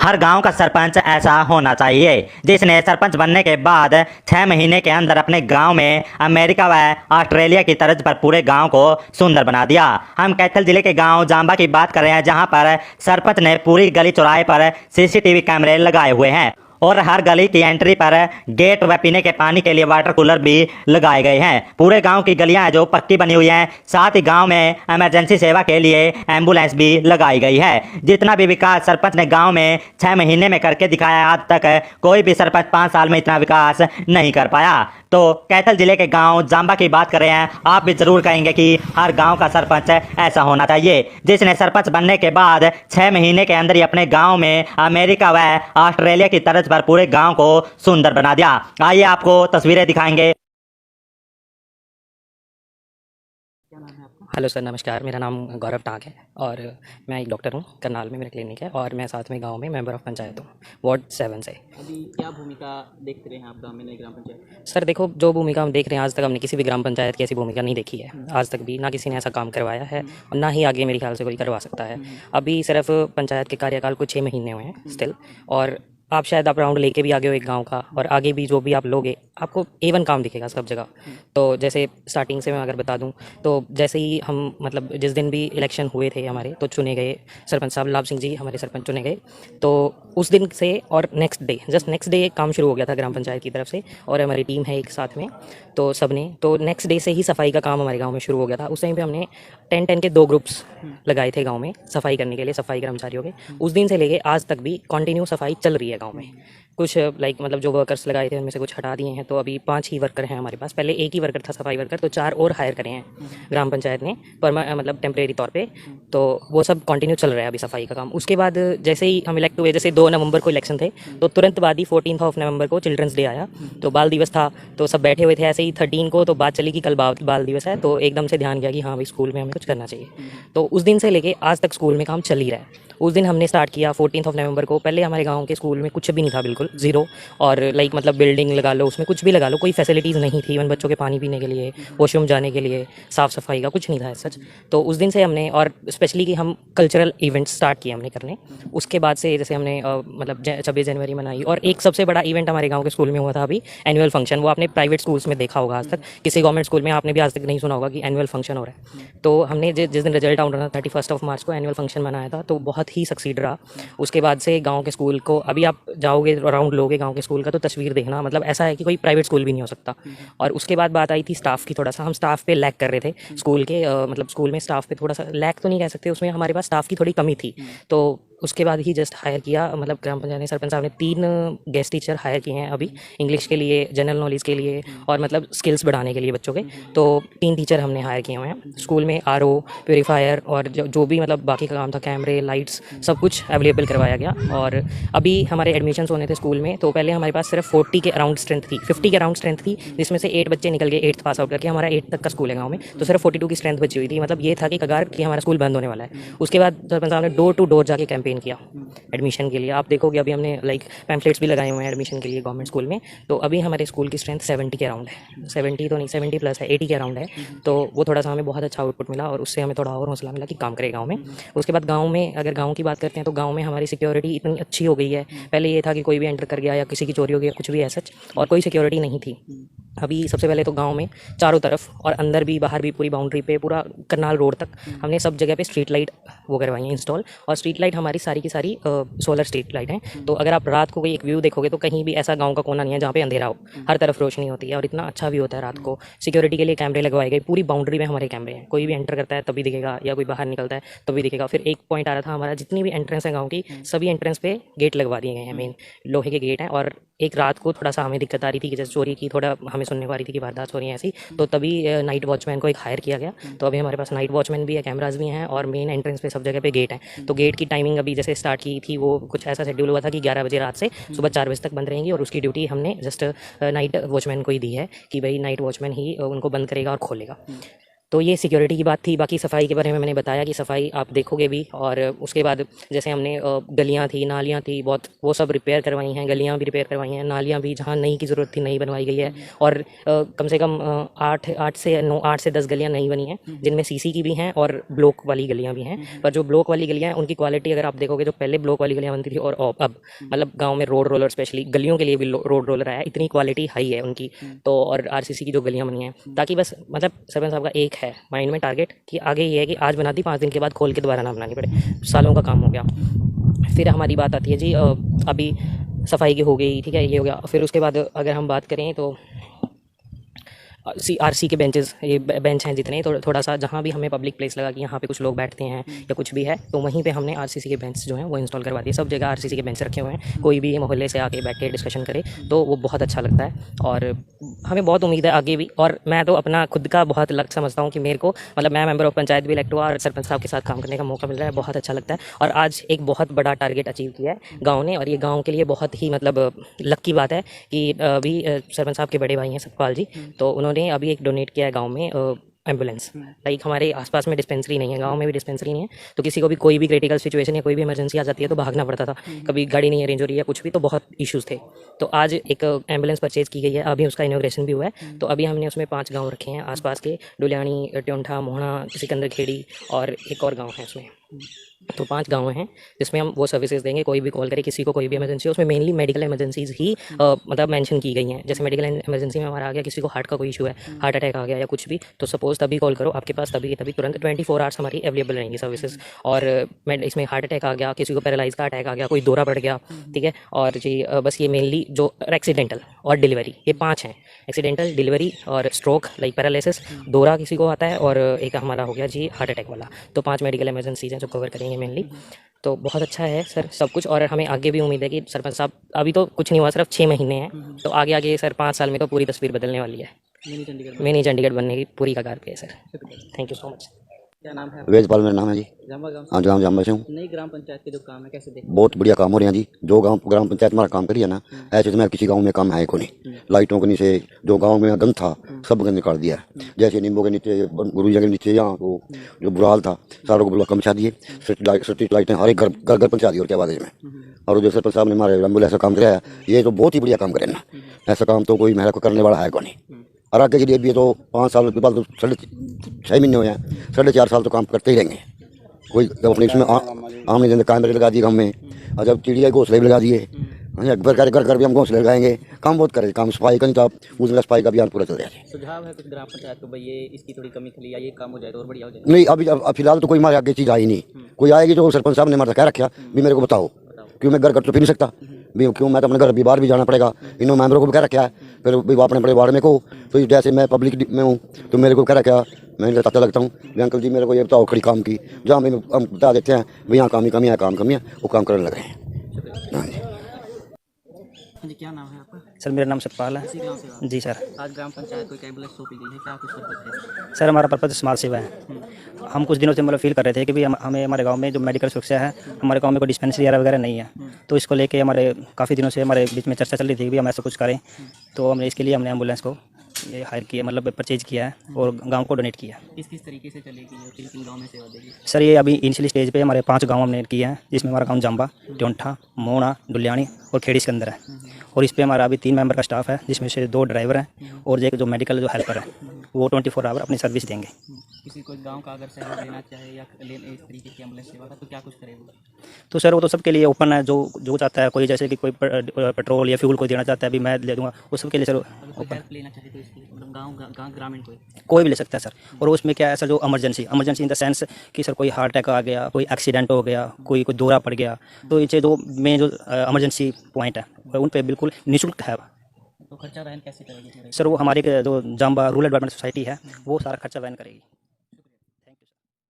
हर गांव का सरपंच ऐसा होना चाहिए जिसने सरपंच बनने के बाद 6 महीने के अंदर अपने गांव में अमेरिका व ऑस्ट्रेलिया की तर्ज पर पूरे गांव को सुंदर बना दिया। हम कैथल जिले के गांव जांबा की बात कर रहे हैं, जहां पर सरपंच ने पूरी गली चौराहे पर सीसीटीवी कैमरे लगाए हुए हैं और हर गली की एंट्री पर गेट व पीने के पानी के लिए वाटर कूलर भी लगाए गए हैं। पूरे गांव की गलियां जो पक्की बनी हुई हैं, साथ ही गांव में इमरजेंसी सेवा के लिए एम्बुलेंस भी लगाई गई है। जितना भी विकास सरपंच ने गांव में 6 महीने में करके दिखाया, आज तक कोई भी सरपंच 5 साल में इतना विकास नहीं कर पाया। तो कैथल जिले के गांव जांबा की बात कर रहे हैं, आप भी जरूर कहेंगे कि हर गांव का सरपंच ऐसा होना चाहिए जिसने सरपंच बनने के बाद 6 महीने के अंदर ही अपने गांव में अमेरिका व ऑस्ट्रेलिया की तर्ज पर पूरे गांव को सुंदर बना दिया। आइए आपको तस्वीरें दिखाएंगे। हेलो सर, नमस्कार। मेरा नाम गौरव टांक है और मैं एक डॉक्टर हूँ। करनाल में मेरा क्लिनिक है और मैं साथ में गांव में मेंबर ऑफ पंचायत हूँ, वार्ड 7 से। अभी क्या भूमिका देखते रहे हैं आप गांव में नई ग्राम पंचायत? सर देखो, जो भूमिका हम देख रहे हैं, आज तक हमने किसी भी ग्राम पंचायत की ऐसी भूमिका नहीं देखी है। आज तक भी ना किसी ने ऐसा काम करवाया है और ना ही आगे मेरे ख्याल से कोई करवा सकता है। अभी सिर्फ पंचायत के कार्यकाल को 6 महीने हुए हैं स्टिल, और आप राउंड लेके भी आगे हो एक गांव का, और आगे भी जो भी आप लोगे आपको A1 काम दिखेगा सब जगह। तो जैसे स्टार्टिंग से मैं अगर बता दूं, तो जैसे ही हम मतलब जिस दिन भी इलेक्शन हुए थे हमारे, तो चुने गए सरपंच साहब लाभ सिंह जी हमारे सरपंच चुने गए, तो उस दिन से और जस्ट नेक्स्ट डे काम शुरू हो गया था ग्राम पंचायत की तरफ से। और हमारी टीम है एक साथ में, तो सबने तो नेक्स्ट डे से ही सफाई का काम हमारे गाँव में शुरू हो गया था। उस टाइम पे हमने 10-10 के 2 ग्रुप्स लगाए थे गाँव में सफाई करने के लिए, सफाई कर्मचारियों के। उस दिन से लेके आज तक भी कंटिन्यू सफाई चल रही है गाँव में। कुछ मतलब जो वर्कर्स लगाए थे उनमें से कुछ हटा दिए हैं, तो अभी 5 ही वर्कर हैं हमारे पास। पहले 1 ही वर्कर था सफाई वर्कर, तो 4 और हायर करे हैं ग्राम पंचायत ने मतलब टेम्परेरी तौर पे। तो वो सब कंटिन्यू चल रहा है अभी सफाई का काम। उसके बाद जैसे ही हम इलेक्ट हुए, जैसे 2 नवंबर को इलेक्शन थे, तो तुरंत बाद ही 14 नवंबर को चिल्ड्रंस डे आया, तो बाल दिवस था। तो सब बैठे हुए थे ऐसे ही 13 को, तो बात चली कि कल बाल दिवस है, तो एकदम से ध्यान गया कि हाँ भाई स्कूल में हमें कुछ करना चाहिए। तो उस दिन से लेके आज तक स्कूल में काम चल ही रहा है। उस दिन हमने स्टार्ट किया 14 नवंबर को। पहले हमारे गांव के स्कूल में कुछ भी नहीं था, बिल्कुल ज़ीरो। और मतलब बिल्डिंग लगा लो, उसमें कुछ भी लगा लो, कोई फैसिलिटीज़ नहीं थी। इवन बच्चों के पानी पीने के लिए, वॉशरूम जाने के लिए, साफ़ सफाई का कुछ नहीं था सच। तो उस दिन से हमने, और स्पेशली कि हम कल्चरल इवेंट्स स्टार्ट किए हमने करने। उसके बाद से जैसे हमने मतलब 26 जनवरी मनाई, और एक सबसे बड़ा इवेंट हमारे गाँव के स्कूल में हुआ था अभी, एनुअल फंक्शन। वो आपने प्राइवेट स्कूल्स में देखा होगा, आज तक किसी गवर्नमेंट स्कूल में आपने भी आज तक नहीं सुना होगा कि एनुअल फंक्शन हो रहा है। तो हमने जिस दिन रिजल्ट आउट रहा था 31 मार्च को एनुअल फंक्शन मनाया था, तो बहुत ही सक्सीड रहा। उसके बाद से गांव के स्कूल को, अभी आप जाओगे राउंड लोगे गांव के स्कूल का, तो तस्वीर देखना, मतलब ऐसा है कि कोई प्राइवेट स्कूल भी नहीं हो सकता। और उसके बाद बात आई थी स्टाफ की। थोड़ा सा हम स्टाफ पे लैक कर रहे थे स्कूल के, मतलब स्कूल में स्टाफ पे थोड़ा सा लैक तो नहीं कह सकते, उसमें हमारे पास स्टाफ की थोड़ी कमी थी। तो उसके बाद ही जस्ट हायर किया, मतलब ग्राम पंचायत ने, सरपंच साहब ने 3 गेस्ट टीचर हायर किए हैं अभी, इंग्लिश के लिए, जनरल नॉलेज के लिए, और मतलब स्किल्स बढ़ाने के लिए बच्चों के। तो 3 टीचर हमने हायर किए हुए हैं। स्कूल में RO, प्योरीफायर और जो भी मतलब बाकी का काम था, कैमरे, लाइट्स, सब कुछ अवेलेबल करवाया गया। और अभी हमारे एडमिशन्स होने थे स्कूल में, तो पहले हमारे पास सिर्फ 40 के अराउंड स्ट्रेंथ थी, 50 के अराउंड स्ट्रेंथ थी, जिसमें से 8 बच्चे निकल गए 8th पास आउट करके। हमारा 8 तक का स्कूल है गाँव में, तो सिर्फ 42 की स्ट्रेंथ बची हुई थी। मतलब ये था कि कगार कि हमारा स्कूल बंद होने वाला है। उसके बाद सरपंच साहब ने डोर टू डोर जाके कैंपेन किया एडमिशन के लिए। आप देखोगे अभी हमने पैम्फलेट्स भी लगाए हुए हैं एडमिशन के लिए गवर्नमेंट स्कूल में। तो अभी हमारे स्कूल की स्ट्रेंथ 70 के अराउंड है, 70 तो नहीं, 70 प्लस है, 80 के अराउंड है। तो वो थोड़ा सा हमें बहुत अच्छा आउटपुट मिला, और उससे हमें थोड़ा और हौसला मिला कि काम करें गाँव में। उसके बाद गाँव में, अगर गाँव की बात करते हैं, तो गाँव में हमारी सिक्योरिटी इतनी अच्छी हो गई है। पहले ये था कि कोई भी एंटर कर गया या किसी की चोरी हो गई, कुछ भी ऐसा, और कोई सिक्योरिटी नहीं थी। अभी सबसे पहले तो गांव में चारों तरफ और अंदर भी बाहर भी पूरी बाउंड्री पे, पूरा करनाल रोड तक हमने सब जगह पे स्ट्रीट लाइट वो करवाई है इंस्टॉल। और स्ट्रीट लाइट हमारी सारी की सारी सोलर स्ट्रीट लाइट हैं। तो अगर आप रात को कोई एक व्यू देखोगे, तो कहीं भी ऐसा गांव का कोना नहीं है जहाँ पे अंधेरा हो, हर तरफ रोशनी होती है, और इतना अच्छा व्यू होता है रात को। सिक्योरिटी के लिए कैमरे लगवाए गए, पूरी बाउंड्री में हमारे कैमरे हैं। कोई भी एंटर करता है तभी दिखेगा, या कोई बाहर निकलता है तभी दिखेगा। फिर एक पॉइंट आ रहा था हमारा, जितनी भी एंट्रेंस है गाँव की, सभी एंट्रेंस पे गेट लगवा दिए गए हैं, मेन लोहे के गेट हैं। और एक रात को थोड़ा सा हमें दिक्कत आ रही थी कि जैसे चोरी की, थोड़ा हमें सुनने को आ रही थी कि वारदात हो रही है ऐसी, तो तभी नाइट वॉचमैन को एक हायर किया गया। तो अभी हमारे पास नाइट वॉचमैन भी है, कैमराज भी हैं, और मेन एंट्रेंस पे सब जगह पे गेट हैं। तो गेट की टाइमिंग अभी जैसे स्टार्ट की थी, वो कुछ ऐसा शेड्यूल हुआ था कि 11 बजे रात से सुबह 4 बजे तक बंद रहेंगी, और उसकी ड्यूटी हमने जस्ट नाइट वॉचमैन को ही दी है कि भाई नाइट वॉचमैन ही उनको बंद करेगा और खोलेगा। तो ये सिक्योरिटी की बात थी। बाकी सफाई के बारे में मैंने बताया कि सफाई आप देखोगे भी। और उसके बाद जैसे हमने गलियां थी, नालियां थी, बहुत वो सब रिपेयर करवाई हैं। गलियां भी रिपेयर करवाई हैं, नालियां भी जहां नहीं की ज़रूरत थी नहीं बनवाई गई है। और कम से कम 8 से 10 गलियां नहीं बनी हैं, जिनमें सीसी की भी हैं और ब्लॉक वाली गलियां भी हैं। पर जो ब्लॉक वाली गलियां हैं उनकी क्वालिटी अगर आप देखोगे, जो पहले ब्लॉक वाली गलियां बनती थी और अब मतलब गाँव में रोड रोलर, स्पेशली गलियों के लिए भी रोड रोलर आया, इतनी क्वालिटी हाई है उनकी। तो और आरसीसी की जो गलियां बनी हैं, ताकि बस मतलब सरपंच साहब का एक है माइंड में टारगेट कि आगे ये है कि आज बना दी, 5 दिन के बाद खोल के दोबारा ना बनानी पड़े। सालों का काम हो गया। फिर हमारी बात आती है जी, अभी सफाई की हो गई, ठीक है, ये हो गया। फिर उसके बाद अगर हम बात करें तो आरसी के बेंचेस, ये बेंच हैं जितने, थोड़ा सा जहाँ भी हमें पब्लिक प्लेस लगा कि यहाँ पे कुछ लोग बैठते हैं या कुछ भी है, तो वहीं पे हमने आरसीसी के बेंच जो हैं वो इंस्टॉल करवा दिए। सब जगह आरसीसी के बेंच रखे हुए हैं, कोई भी मोहल्ले से आके बैठ के डिस्कशन करे तो वो बहुत अच्छा लगता है। और हमें बहुत उम्मीद है आगे भी। और मैं तो अपना खुद का बहुत लक समझता हूँ कि मेरे को मतलब मैं मेंबर ऑफ पंचायत भी इलेक्ट हुआ और सरपंच साहब के साथ काम करने का मौका मिल रहा है, बहुत अच्छा लगता है। और आज एक बहुत बड़ा टारगेट अचीव किया है गाँव ने, और ये गाँव के लिए बहुत ही मतलब लक की बात है कि अभी सरपंच साहब के बड़े भाई हैं सतपाल जी, तो उन्होंने अभी एक डोनेट किया है गाँव में एम्बुलेंस। लाइक हमारे आसपास में डिस्पेंसरी नहीं है, गांव में भी डिस्पेंसरी नहीं है, तो किसी को भी कोई भी क्रिटिकल सिचुएशन या कोई भी इमरजेंसी आ जाती है तो भागना पड़ता था, कभी गाड़ी नहीं अरेंज हो रही है कुछ भी, तो बहुत इश्यूज़ थे। तो आज एक एम्बुलेंस परचेज की गई है, अभी उसका इनॉग्रेशन भी हुआ है। तो अभी हमने उसमें 5 गाँव रखे हैं आसपास के, डुलियानी, ट्योंठा, मोहना, सिकंदर खेड़ी और एक और गाँव है उसमें। तो 5 गाँव हैं जिसमें हम वो सर्विसेज देंगे। कोई भी कॉल करे, किसी को कोई भी इमरजेंसी हो, उसमें मेनली मेडिकल इमरजेंसीज ही मतलब मेंशन की गई हैं। जैसे मेडिकल इमरजेंसी में हमारा आ गया, किसी को हार्ट का कोई इशू है, हार्ट अटैक आ गया या कुछ भी, तो सपोज तभी कॉल करो, आपके पास तभी तुरंत 24 आवर्स हमारी अवेलेबल रहेंगी सर्विसेज। और इसमें हार्ट अटैक आ गया, किसी को पैरालाइज का अटैक आ गया, कोई दौरा पड़ गया, ठीक है। और जी बस ये मेनली जो एक्सीडेंटल और डिलीवरी, ये 5 हैं। एक्सीडेंटल, डिलीवरी और स्ट्रोक लाइक पैरालिसिस, दौरा किसी को आता है, और एक हमारा हो गया जी हार्ट अटैक वाला। तो 5 मेडिकल इमरजेंसीज हैं जो कवर करेंगे मेनली। तो बहुत अच्छा है सर सब कुछ। और हमें आगे भी उम्मीद है कि सरपंच साहब, अभी तो कुछ नहीं हुआ, सिर्फ 6 महीने हैं, तो आगे आगे सर 5 साल में तो पूरी तस्वीर बदलने वाली है। मिनी चंडीगढ़ बनने की पूरी कगार पे है sir. Thank you so much. क्या नाम है? वेदपाल मेरा नाम है जी। जांबा गांव हाँ, जाम जाम से हूँ। नई ग्राम पंचायत के जो काम है कैसे देखते बहुत बढ़िया काम हो रहे हैं जी। जो गांव ग्राम पंचायत हमारा काम करी है ना, ऐसे तो मैं किसी गांव में काम है को नहीं। लाइटों के नीचे जो गांव में गंद था सब गंद निकाल दिया है। जैसे नींबू के नीचे, गुरु जी के नीचे, यहाँ को जो बुराल था सारों को ब्लॉक बिछा दिए। स्ट्रीट लाइटें हर एक घर घर पहुँचा दी और क्या बात है इसमें। और जो सरपंच साहब ने हमारे एम्बुलेंस का काम कराया है, ये तो बहुत ही बढ़िया काम करे ना। ऐसा काम तो कोई मेरे को करने वाला है को नहीं। और आगे के लिए भी तो 5 साल के बाद तो 6.5 महीने हुए हैं, 4.5 साल तो काम करते ही रहेंगे। कोई जब अपने इसमें आमने दिन कैमरे लगा दिए गाँव में, और जब चिड़िया घोंसले भी लगा दिए, घर भी हम घोंसले लगाएंगे। काम बहुत करे, काम सफाई का नहीं था, उस दिन सफाई का अभियान पूरा चल रहा है। सुझाव है कुछ ग्राम पंचायत को भाई ये इसकी थोड़ी कमी खली या ये काम हो जाए तो और बढ़िया हो जाए? नहीं, अभी फिलहाल तो कोई हमारे आगे चीज़ आई नहीं। कोई आएगी जो सरपंच साहब ने हमारा कह रखा भी मेरे को बताओ, क्यों मैं घर तो फिर नहीं सकता भी, क्यों मैं तो अपने घर भी बाहर भी जाना पड़ेगा। इन्होंने मेंबरों को भी कह रखा है, फिर भी वो अपने बड़े वार्ड में को, तो जैसे मैं पब्लिक में हूँ तो मेरे को कह रखा, मैं बताता लगता हूँ भी अंकल जी मेरे को ये बताओ खड़ी काम की, जहाँ भी हम बता देते हैं भी यहाँ काम ही कमी है, काम कमी है, वो काम करने लग रहे हैं। हाँ जी। हाँ जी, क्या नाम है आपका? सर मेरा नाम सतपाल है। इसी गांव से आप? जी सर। आज ग्राम पंचायत को एक एम्बुलेंस सौंपी गई है, क्या कुछ पर्पज है? सर हमारा पर्पज समाज सेवा है। हम कुछ दिनों से मतलब फील कर रहे थे कि भी हमें हमारे गांव में जो मेडिकल सुरक्षा है, हमारे गांव में कोई डिस्पेंसरी वगैरह नहीं है, तो इसको लेके हमारे काफ़ी दिनों से हमारे बीच में चर्चा चल रही थी कि भी हम ऐसा कुछ करें। तो हमने इसके लिए हमने एम्बुलेंस को ये हायर किया, मतलब परचेज किया है और गांव को डोनेट किया। किस तरीके से चलेगी ये, किन किन गाँव में सेवा देगी? सर ये अभी इनिशियली स्टेज पे हमारे 5 गाँव हमने किया है, जिसमें हमारा गाँव जांबा, ट्योंठा, मोहना, डुलियानी और खेड़ी के अंदर है। और इस पे हमारा अभी 3 मेंबर का स्टाफ है, जिसमें से 2 ड्राइवर हैं और एक जो मेडिकल जो हेल्पर है, वो 24 आवर अपनी सर्विस देंगे। किसी को गांव का अगर सहयोग लेना चाहे या इस तरीके की एम्बुलेंस सेवा का, तो क्या कुछ करेगा? तो सर वो तो सबके लिए ओपन है, जो चाहता है, कोई जैसे कि कोई पेट्रोल या फ्यूल कोई देना चाहता है, अभी मैं ले दूंगा, वो सबके लिए सर अगर कोई हेल्प लेना चाहे तो इसकी मतलब गाँव ग्रामीण कोई भी ले सकता है सर। और उसमें क्या है सर, जो इमरजेंसी इन द सेंस कि सर कोई हार्ट अटैक आ गया, कोई एक्सीडेंट हो गया, कोई दौरा पड़ गया, तो इनसे जो मेन जो इमरजेंसी पॉइंट है उन पे बिल्कुल निःशुल्क है। तो खर्चा वहन कैसे करेगी सर वो हमारी जो जांबा रूरल डेवलपमेंट सोसाइटी है वो सारा खर्चा वहन करेगी।